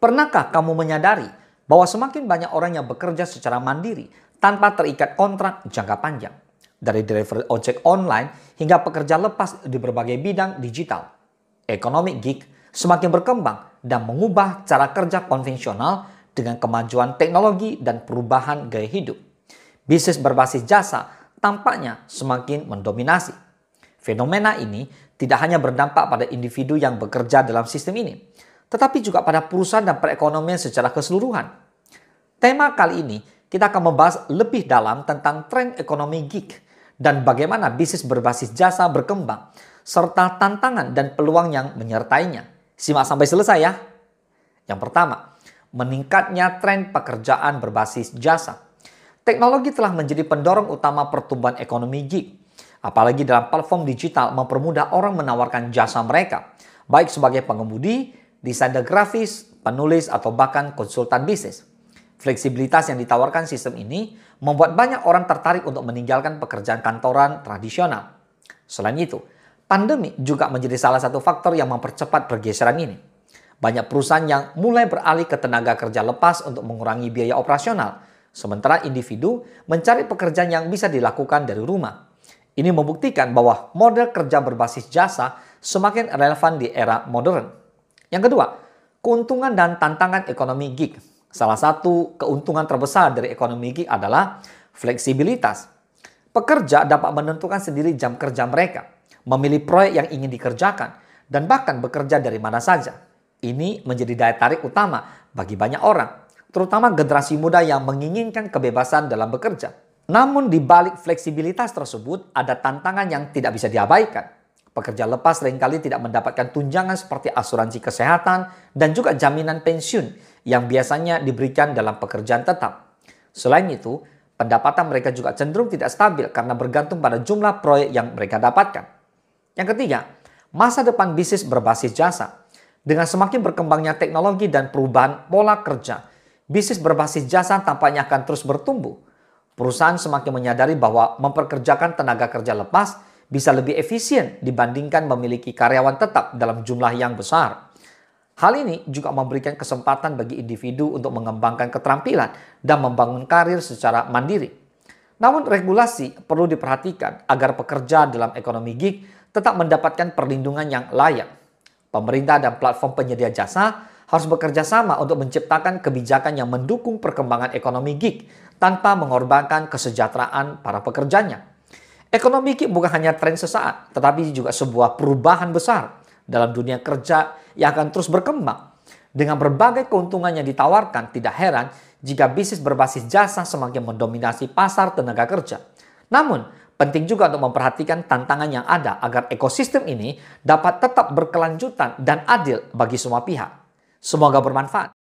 Pernahkah kamu menyadari bahwa semakin banyak orang yang bekerja secara mandiri tanpa terikat kontrak jangka panjang? Dari driver ojek online hingga pekerja lepas di berbagai bidang digital. Ekonomi gig semakin berkembang dan mengubah cara kerja konvensional dengan kemajuan teknologi dan perubahan gaya hidup. Bisnis berbasis jasa tampaknya semakin mendominasi. Fenomena ini tidak hanya berdampak pada individu yang bekerja dalam sistem ini, tetapi juga pada perusahaan dan perekonomian secara keseluruhan. Tema kali ini kita akan membahas lebih dalam tentang tren ekonomi gig dan bagaimana bisnis berbasis jasa berkembang, serta tantangan dan peluang yang menyertainya. Simak sampai selesai ya. Yang pertama, meningkatnya tren pekerjaan berbasis jasa. Teknologi telah menjadi pendorong utama pertumbuhan ekonomi gig. Apalagi dalam platform digital mempermudah orang menawarkan jasa mereka, baik sebagai pengemudi, desainer grafis, penulis, atau bahkan konsultan bisnis. Fleksibilitas yang ditawarkan sistem ini membuat banyak orang tertarik untuk meninggalkan pekerjaan kantoran tradisional. Selain itu, pandemi juga menjadi salah satu faktor yang mempercepat pergeseran ini. Banyak perusahaan yang mulai beralih ke tenaga kerja lepas untuk mengurangi biaya operasional, sementara individu mencari pekerjaan yang bisa dilakukan dari rumah. Ini membuktikan bahwa model kerja berbasis jasa semakin relevan di era modern. Yang kedua, keuntungan dan tantangan ekonomi gig. Salah satu keuntungan terbesar dari ekonomi gig adalah fleksibilitas. Pekerja dapat menentukan sendiri jam kerja mereka, memilih proyek yang ingin dikerjakan, dan bahkan bekerja dari mana saja. Ini menjadi daya tarik utama bagi banyak orang, terutama generasi muda yang menginginkan kebebasan dalam bekerja. Namun di balik fleksibilitas tersebut ada tantangan yang tidak bisa diabaikan. Pekerja lepas seringkali tidak mendapatkan tunjangan seperti asuransi kesehatan dan juga jaminan pensiun yang biasanya diberikan dalam pekerjaan tetap. Selain itu, pendapatan mereka juga cenderung tidak stabil karena bergantung pada jumlah proyek yang mereka dapatkan. Yang ketiga, masa depan bisnis berbasis jasa. Dengan semakin berkembangnya teknologi dan perubahan pola kerja, bisnis berbasis jasa tampaknya akan terus bertumbuh. Perusahaan semakin menyadari bahwa memperkerjakan tenaga kerja lepas bisa lebih efisien dibandingkan memiliki karyawan tetap dalam jumlah yang besar. Hal ini juga memberikan kesempatan bagi individu untuk mengembangkan keterampilan dan membangun karir secara mandiri. Namun regulasi perlu diperhatikan agar pekerja dalam ekonomi gig tetap mendapatkan perlindungan yang layak. Pemerintah dan platform penyedia jasa harus bekerja sama untuk menciptakan kebijakan yang mendukung perkembangan ekonomi gig tanpa mengorbankan kesejahteraan para pekerjanya. Ekonomi gig bukan hanya tren sesaat, tetapi juga sebuah perubahan besar dalam dunia kerja yang akan terus berkembang. Dengan berbagai keuntungan yang ditawarkan, tidak heran jika bisnis berbasis jasa semakin mendominasi pasar tenaga kerja. Namun, penting juga untuk memperhatikan tantangan yang ada agar ekosistem ini dapat tetap berkelanjutan dan adil bagi semua pihak. Semoga bermanfaat.